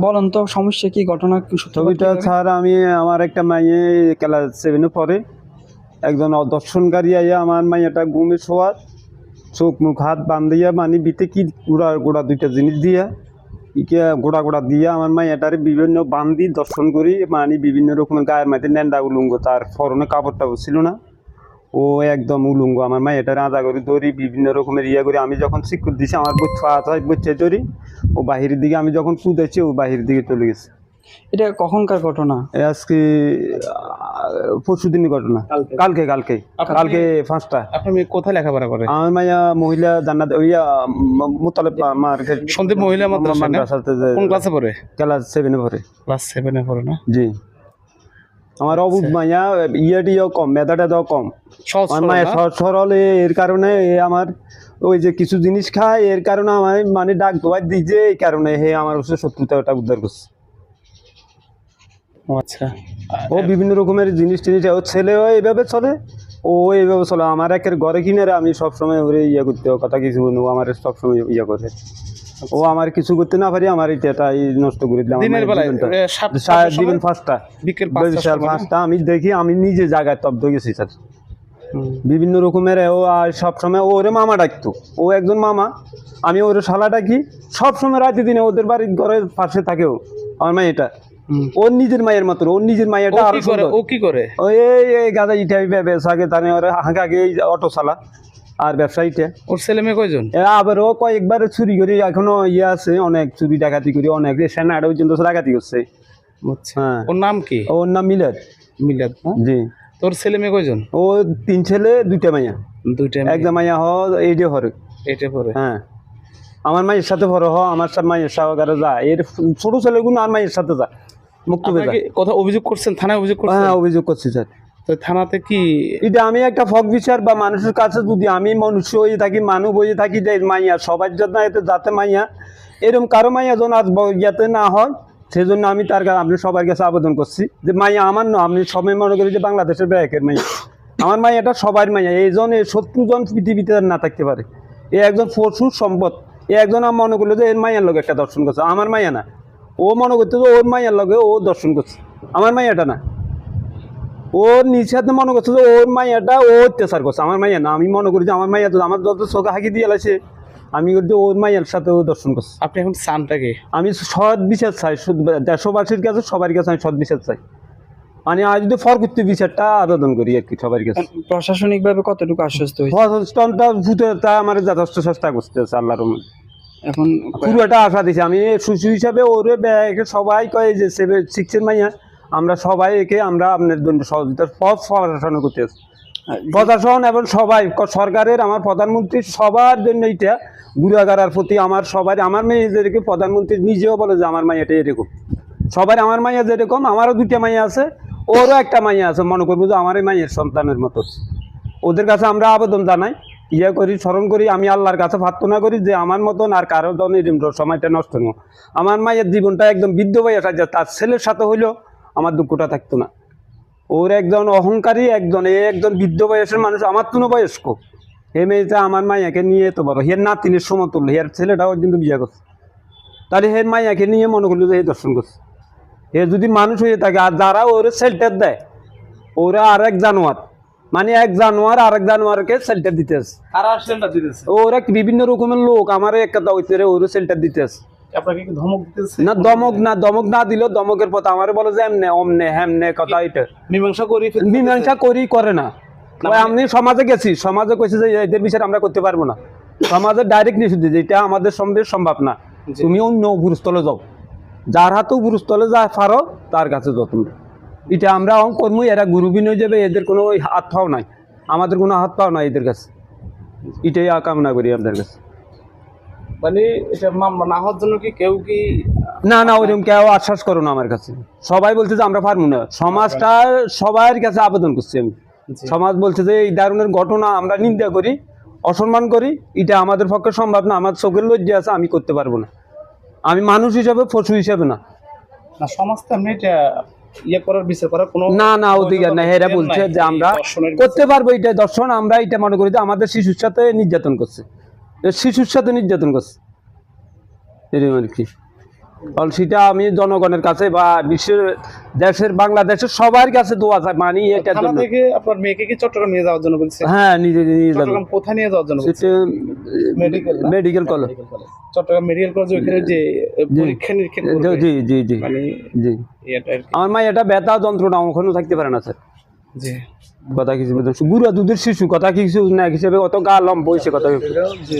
বলেন তো সমস্যা কি, ঘটনা কি? ছবিটা স্যার, আমি আমার একটা মাইয়ে ক্লাস 7-এ পড়ে, একজন অদর্শনকারী আইয়া আমার মাইয়াটা ঘুমে শোয়া, চোখ মুখ হাত বান্ধিয়া মানে বিতে কি গোড়া গোড়া দুইটা জিনিস দিয়া ইকে গোড়া গোড়া দিয়া আমার মাইয়াটারে বিভিন্ন বান্ধি দর্শন করি, মানে বিভিন্ন রকমের গায়ের মাঝে ন্যান্ডা উলুঙ্গ, তার ফরনে কাপড় টাপড় ছিল না, ও একদম উলুঙ্গ। আমার মাইয়াটারে আদা করে ধরি, বিভিন্ন রকমের ইয়ে করি। আমি যখন শিক্ষক দিছি আমার বচ্চা ধরি, ও বাহিরের দিকে আমি যখন কুদাইছি ও বাহিরের দিকে চলে গেছে। এটা কখনকার ঘটনা? আজকে পরশুদিনের ঘটনা, কালকে কালকে কালকে 5টা। আপনার মেয়ে কোথায় লেখাপড়া করে? আমার মাইয়া মহিলা জান্নাত ওইয়া মুতালেব মার্কেট সন্দীপ মহিলা মাদ্রাসাতে কোন ক্লাসে পড়ে? ক্লাস 7-এ পড়ে। ক্লাস 7-এ পড়ে না? জি। আমার অবুধ মাইয়া ইয়েটিও কম, মেধাটাও কম। আমার মায়ের সহজ সরল, এর কারণে আমার ওই যে কিছু জিনিস খায়, এর কারণে আমার মানে ডাক দোয়ার দিছে, এই কারণে হে আমার শত্রুতাটা উদ্ধার করছে। আচ্ছা, ও বিভিন্ন রকমের জিনিস টিনিস, ও ছেলেও এইভাবে চলে, ও এইভাবে চলে। আমার একের ঘরে কিনারে আমি সবসময় ওরে ইয়ে করতে, কথা কিছু বলবো, আমার সবসময় ইয়ে করে। ও আমার কিছু করতে না পারি, আমার এটাই নষ্ট করে দিলাম। দিনের বেলায় দিবেন 5টা, বিকেল 5টা আমি দেখি, আমি নিজে জায়গায় তব্দ গেছি স্যার। বিভিন্ন রকমের ও আর সবসময় ওরে মামা ডাকতো, ও একজন মামা, আমি ওরে শালা ডাকি। সবসময় রাতে দিনে ওদের বাড়ির ঘরের পাশে থাকেও আমার মাইয়াটা, ওর নিজের মায়ের মতো। ওর নিজের মাইয়াটা আরো সুন্দর। ও কি করে? ওই গাদা ইটা ব্যবসাকে তানে ওরা হাঁকাকে অটো চালা আর ব্যবসায়ীটা। ওর ছেলে মেয়ে কয়জন? আবার ও কয়েকবার চুরি করি, এখনো ইয়ে আছে, অনেক চুরি ডাকাতি করি, অনেক সেনাটা পর্যন্ত ডাকাতি করছে। হ্যাঁ। ওর নাম কি? ওর নাম মিলাদ। মিলাদ? জি। তোর ছেলে মেয়ে কয়জন? ও 3 ছেলে 2টা মাইয়া। 2টা? একটা মাইয়া এইটে হরে। এইটে পড়ে? হ্যাঁ। আমার মায়ের সাথে পড়ে, আমার সাথে মায়ের সহকারে যায়, এর ছোট ছেলেগুলো আর মায়ের সাথে যায় মুক্তবে যায়। কথা অভিযোগ করছেন থানায়? অভিযোগ করছেন? হ্যাঁ, অভিযোগ করছি স্যার। তো থানাতে কি এটা আমি একটা ফক বিচার বা মানুষের কাছে যদি আমি মনুষ্য হয়ে থাকি, মানুষ হয়ে থাকি, যে মাইয়া সবার জন্য এতে যাতে মাইয়া এরকম কারো মাইয়া যেন আজ ইয়াতে না হয়, সেই জন্য আমি তার কাছে আপনি সবার কাছে আবেদন করছি যে মাইয়া আমার না, আপনি সবাই মনে করি যে বাংলাদেশের ব্যাকের মাইয়া, আমার মাইয়াটা সবার মাইয়া। এই জন 70 জন পৃথিবীতে না থাকতে পারে, এ একজন প্রচুর সম্পদ। এ একজন আমার মনে করলো যে এর মাইয়ার লোক একটা দর্শন করছে, আমার মাইয়া না। ও মনে করতে যে ওর মাইয়ার লগে ও দর্শন করছে, আমার মাইয়াটা না। ওর নিচে মনে করছে যে ওর মাইয়াটা ও অত্যাচার করছে, আমার মাইয়া না। আমি মনে করি যে আমার মাইয়া তো আমার যত চোখে হাঁকি দিয়ে এলাছে, আমি করছি ওর মাইয়ার সাথে ও দর্শন করছে। আপনি এখন চানটাকে? আমি সৎ বিচার চাই, দেশবাসীর কাছে সবার কাছে আমি সৎ বিচার চাই। মানে আজ যদি ফরকুত্তি বিচারটা আবেদন করি আর কি সবার কাছে। প্রশাসনিকভাবে কতটুকু আশ্বস্ত হয়েছে? তা আমার যথেষ্ট চেষ্টা করতেছে আল্লাহর মধ্যে। এখন পুরোটা আশা দিছি আমি শিশু হিসাবে। ওরে সবাই কয় যে 6 মাইয়া, আমরা সবাই একে আমরা আপনার জন্য সহযোগিতার প্রশাসন করতেছি, প্রশাসন এবং সবাই সরকারের, আমার প্রধানমন্ত্রী সবার জন্য এইটা গুড়াগাড়ার প্রতি আমার সবাই। আমার মেয়ে যেরকম প্রধানমন্ত্রী নিজেও বলে যে আমার মাইয়াটা এরকম, সবাই আমার মাইয়া যেরকম, আমারও 2টা মাইয়া আছে, ওরও একটা মাইয়া আছে, মনে করবো যে আমার এই মাইয়ের সন্তানের মতো। ওদের কাছে আমরা আবেদন জানাই, ইয়ে করি, স্মরণ করি, আমি আল্লাহর কাছে প্রার্থনা করি যে আমার মতন আর কারো সময়টা নষ্ট নয়। আমার মায়ের জীবনটা একদম বৃদ্ধ বয়স আছে, তার ছেলের সাথে হইলেও আমার দুঃখটা থাকতো না। ওর একজন অহংকারী, একজন বৃদ্ধ বয়সের মানুষ, আমার তুনো বয়স্ক। এই মেয়েটা আমার মাইয়াকে নিয়ে তো বড়, হের নাতিনের সমতুল্য, হের ছেলেটাও কিন্তু বিয়ে করছে, তাহলে হের মাইয়াকে নিয়ে মনে করলো যে এই দর্শন করছে। এ যদি মানুষ হয়ে থাকে, আর যারা ওরে শেল্টার দেয় ওরা আরেক জানোয়ার, মানে এক জানোয়ার আরেক জানোয়ারকে শেল্টার দিতেছে। ওরা বিভিন্ন রকমের লোক আমার একটা ওরে শেল্টার দিতেছে। না দমক না দিলেও দমকের পথ আমার বলে যে এমনে অমনে হেমনে কথা, এটা মীমাংসা করি করে না। আমি সমাজে গেছি, সমাজে কইছে যে এদের বিষয়ে আমরা করতে পারবো না, সমাজে ডাইরেক্ট নিষেধ দিয়েছে এটা আমাদের সম্ভব না, তুমি অন্য গুরুস্থলে যাও, যার হাতেও গুরুস্থলে যা পারো তার কাছে যাও তুমি। এটা আমরা কর্মী, এরা গুরুবিন হয়ে যাবে, এদের কোনো হাত পাও নাই, আমাদের কোনো হাত পাও নাই এদের কাছে। এটাই কামনা করি আপনাদের কাছে। মানে এটা মামলা না হওয়ার জন্য কি কেউ কি? না ওইরকম কেউ আশ্বাস করো না আমার কাছে। সবাই বলছে যে আমরা পারবো না, সমাজটা সবার কাছে আবেদন করছি আমি। সমাজ বলছে যে এই ধরনের ঘটনা আমরা নিন্দা করি, অসম্মান করি, এটা আমাদের পক্ষে সম্ভব না, আমার চোখের লজ্জা আছে, আমি করতে পারবো না। আমি মানুষ হিসাবে, পশু হিসাবে না। সমাজ তো এমনি এটা ইয়ে করার বিচার করার কোনো না অধিকার নাই। এরা বলছে যে আমরা করতে পারবো এটা দর্শন, আমরা এটা মনে করি যে আমাদের শিশুর সাথে নির্যাতন করছে, শিশুর সাথে নির্যাতন করছে, এরকম আর কি। কারণ সেটা আমি জনগণের কাছে বা বিশ্বের দেশের বাংলাদেশের সবার কাছে দোয়া চাই মানি এটার থানা জন্য। থেকে আপনার মেয়েকে কি চট্টগ্রাম নিয়ে যাওয়ার জন্য বলছে? হ্যাঁ নিজে নিয়ে যাবো চট্টগ্রাম কোথায় নিয়ে যাওয়ার জন্য বলছে? সেটা medical medical college. Chattogram medical college ওখানে যে পরীক্ষা নিরীক্ষা করবে। জি জি জি মানে জি এটা আর কি। আমার মা এটা ব্যথা যন্ত্রণা ওখানেও থাকতে পারে না স্যার। জি কথা কিছু গুঁড়া দুধের শিশু কথা কিছু না হিসেবে অত গা লম্ব হয়েছে কথা জি